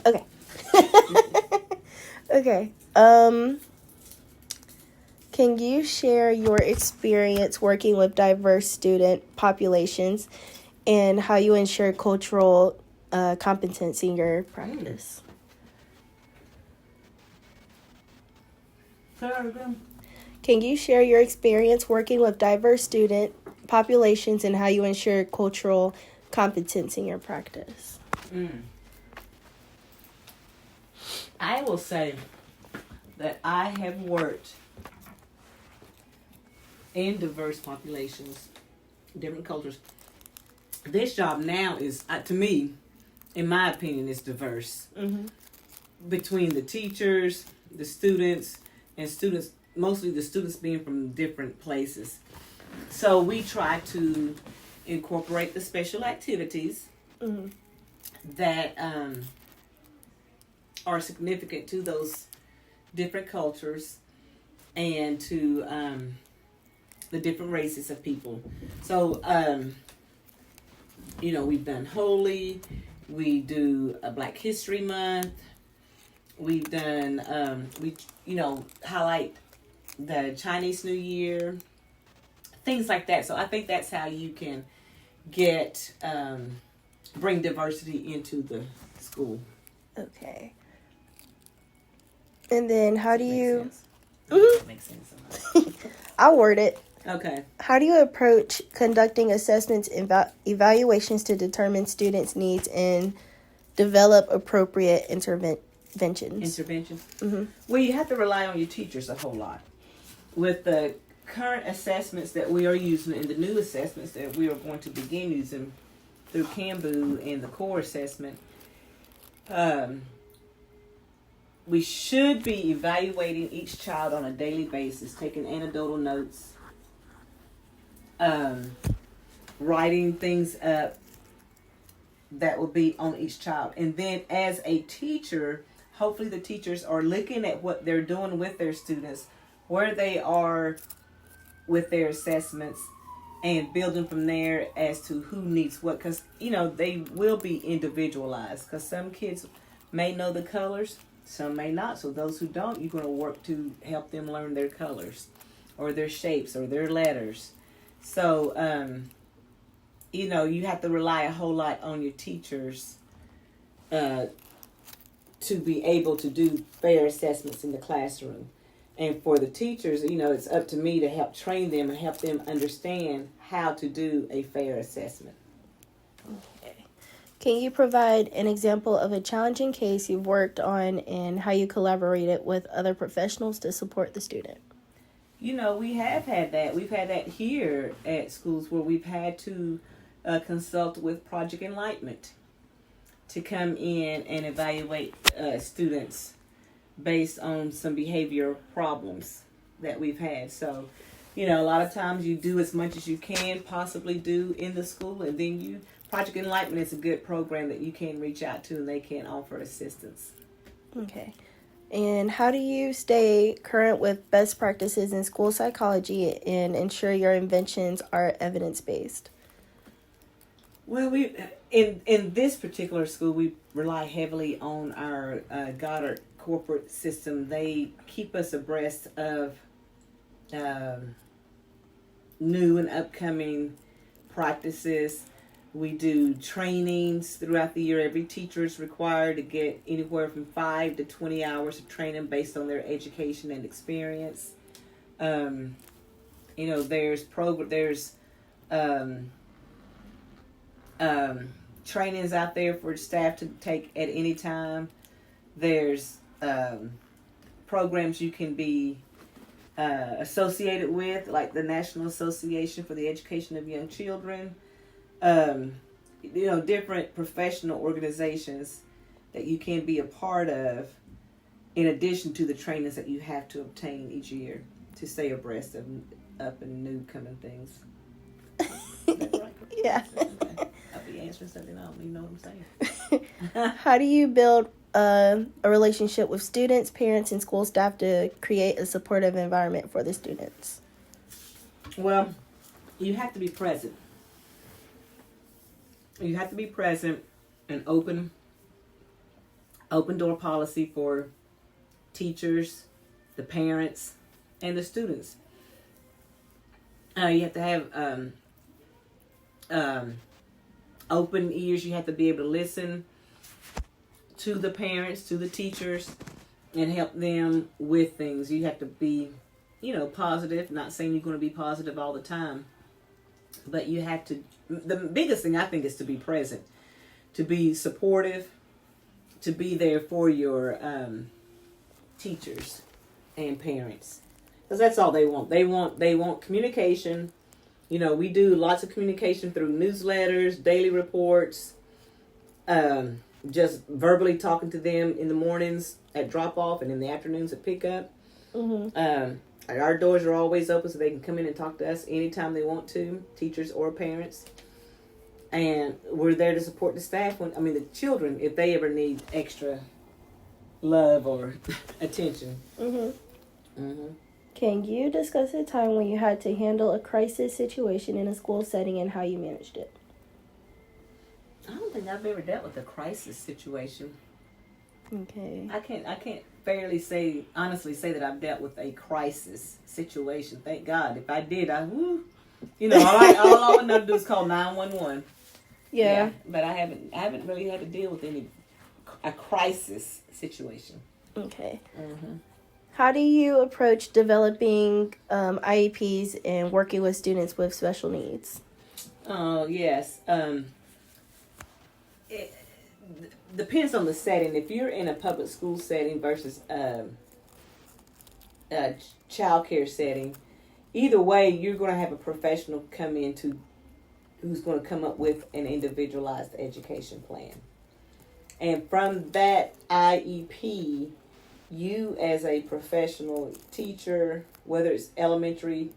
Okay. Okay. Can you share your experience working with diverse student populations and how you ensure cultural competence in your practice? Can you share your experience working with diverse student populations and how you ensure cultural competence in your practice? I will say that I have worked in diverse populations, different cultures. This job now is, to me, in my opinion, is diverse. Mm-hmm. Between the teachers, the students, and students, mostly the students being from different places. So we try to incorporate the special activities Mm-hmm. that are significant to those different cultures and to the different races of people. So, we've done Holy, we do a Black History Month, we've done, highlight the Chinese New Year, things like that. So I think that's how you can get, bring diversity into the school. Okay. And then how do you... Mm-hmm. Makes sense. I'll word it. Okay. How do you approach conducting assessments and evaluations to determine students' needs and develop appropriate interventions? Mm-hmm. Well, you have to rely on your teachers a whole lot. With the current assessments that we are using and the new assessments that we are going to begin using through CAMBU and the core assessment, we should be evaluating each child on a daily basis, taking anecdotal notes, writing things up that will be on each child. And then as a teacher, hopefully the teachers are looking at what they're doing with their students, where they are with their assessments, and building from there as to who needs what. Because, they will be individualized. Because some kids may know the colors, some may not. So those who don't, you're going to work to help them learn their colors or their shapes or their letters. So, you have to rely a whole lot on your teachers to be able to do fair assessments in the classroom. And for the teachers, it's up to me to help train them and help them understand how to do a fair assessment. Okay. Can you provide an example of a challenging case you've worked on and how you collaborated with other professionals to support the student? We have had that. We've had that here at schools where we've had to consult with Project Enlightenment to come in and evaluate students based on some behavior problems that we've had. So, a lot of times you do as much as you can possibly do in the school, and then Project Enlightenment is a good program that you can reach out to and they can offer assistance. Okay. And how do you stay current with best practices in school psychology and ensure your inventions are evidence-based? Well, in this particular school, we rely heavily on our Goddard corporate system. They keep us abreast of new and upcoming practices. We do trainings throughout the year. Every teacher is required to get anywhere from 5 to 20 hours of training based on their education and experience. There's trainings out there for staff to take at any time. There's programs you can be associated with, like the National Association for the Education of Young Children. Different professional organizations that you can be a part of, in addition to the trainings that you have to obtain each year to stay abreast of up and new coming things. Is that right? Yeah. I'll be answering something I don't even know what I'm saying. How do you build a relationship with students, parents, and school staff to create a supportive environment for the students? Well, you have to be present. You have to be present and open open door policy for teachers, the parents, and the students. You have to have open ears. You have to be able to listen to the parents, to the teachers, and help them with things. You have to be, positive. Not saying you're going to be positive all the time, but you have to. The biggest thing I think is to be present, to be supportive, to be there for your teachers and parents, because that's all they want. They want communication. We do lots of communication through newsletters, daily reports, just verbally talking to them in the mornings at drop off and in the afternoons at pickup. Mm-hmm. Our doors are always open so they can come in and talk to us anytime they want to, teachers or parents. And we're there to support the staff the children, if they ever need extra love or attention. Mm-hmm. Mm-hmm. Can you discuss a time when you had to handle a crisis situation in a school setting and how you managed it? I don't think I've ever dealt with a crisis situation. Okay. I can't honestly say that I've dealt with a crisis situation. Thank God. If I did, all I would know to do is call 911. Yeah. But I haven't really had to deal with a crisis situation. Okay. Mm-hmm. How do you approach developing IEPs and working with students with special needs? Oh, yes. It depends on the setting. If you're in a public school setting versus a child care setting, either way, you're going to have a professional come in who's going to come up with an individualized education plan. And from that IEP, you as a professional teacher, whether it's elementary,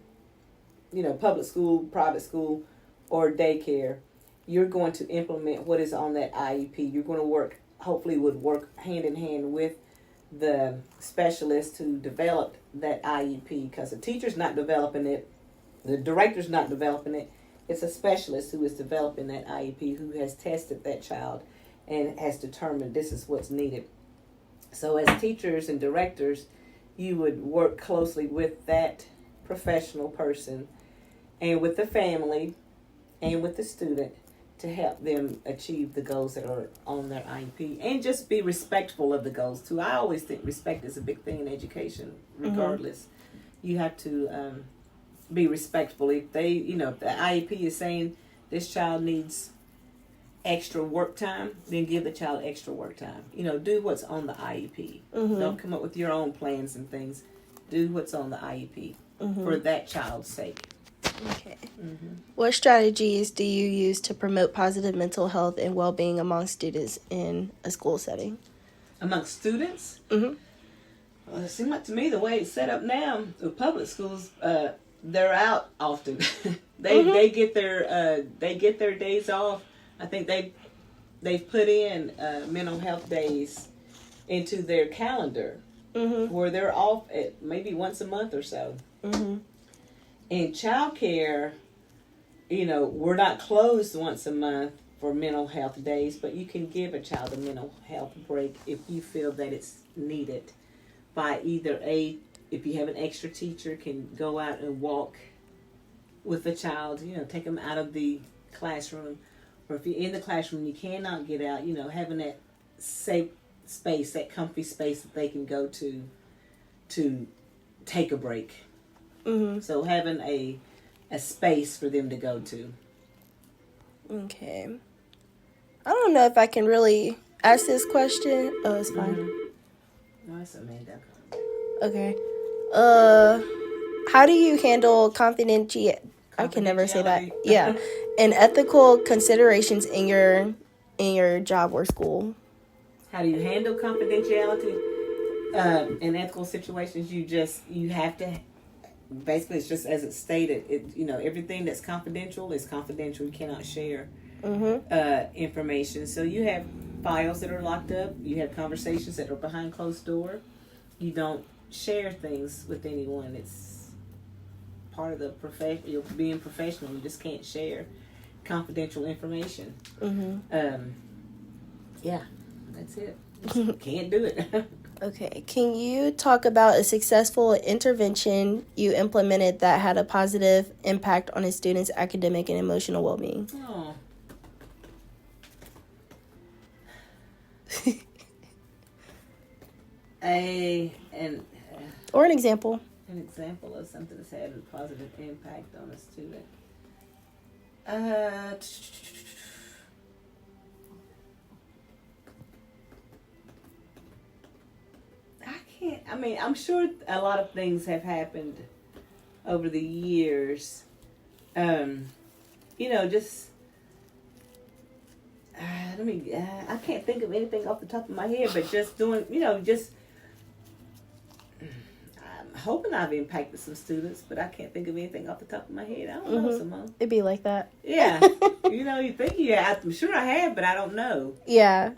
public school, private school, or daycare, you're going to implement what is on that IEP. You're going to hopefully work hand in hand with the specialist to develop that IEP, because the teacher's not developing it, the director's not developing it. It's a specialist who is developing that IEP, who has tested that child and has determined this is what's needed. So as teachers and directors, you would work closely with that professional person and with the family and with the student to help them achieve the goals that are on their IEP, and just be respectful of the goals too. I always think respect is a big thing in education, regardless. Mm-hmm. You have to be respectful. If the IEP is saying this child needs extra work time, then give the child extra work time. Do what's on the IEP. Mm-hmm. Don't come up with your own plans and things. Do what's on the IEP for that child's sake. Okay. Mm-hmm. What strategies do you use to promote positive mental health and well-being among students in a school setting? Among students? Mm-hmm. Well, it seems like to me the way it's set up now, the public schools, they're out often. They get their days off. I think they've put in mental health days into their calendar, where they're off at maybe once a month or so. Mm-hmm. In childcare, we're not closed once a month for mental health days, but you can give a child a mental health break if you feel that it's needed. By either if you have an extra teacher, can go out and walk with the child, take them out of the classroom. Or if you're in the classroom, you cannot get out, having that safe space, that comfy space that they can go to take a break. Mm-hmm. So having a space for them to go to. Okay. I don't know if I can really ask this question. Oh, it's fine. No, it's Amanda. Okay. How do you handle confidentiality? I can never say that. Yeah. And ethical considerations in your job or school. How do you handle confidentiality in ethical situations? You have to. Basically, it's just as it's stated. Everything that's confidential is confidential. You cannot share information. So you have files that are locked up. You have conversations that are behind closed door. You don't share things with anyone. It's part of the being professional. You just can't share confidential information. Yeah, that's it. Can't do it. Okay. Can you talk about a successful intervention you implemented that had a positive impact on a student's academic and emotional well-being? Oh. Or an example. An example of something that's had a positive impact on a student. I can't. I mean, I'm sure a lot of things have happened over the years. Just I can't think of anything off the top of my head, but just doing, I'm hoping I've impacted some students, but I can't think of anything off the top of my head. I don't know, Simone. It'd be like that. Yeah. You think you have. I'm sure I have, but I don't know. Yeah.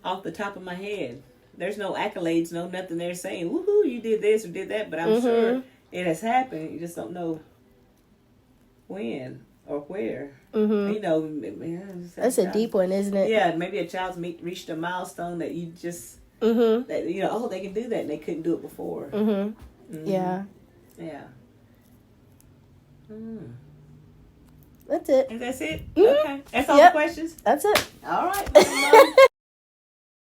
Off the top of my head. There's no accolades, no nothing there saying, woohoo, you did this or did that, but I'm sure it has happened. You just don't know when or where. That's a deep one, isn't it? Yeah, maybe a child's reached a milestone that you just, that, they can do that and they couldn't do it before. Yeah. Yeah. That's it. And that's it? Okay. That's all the questions? That's it. All right.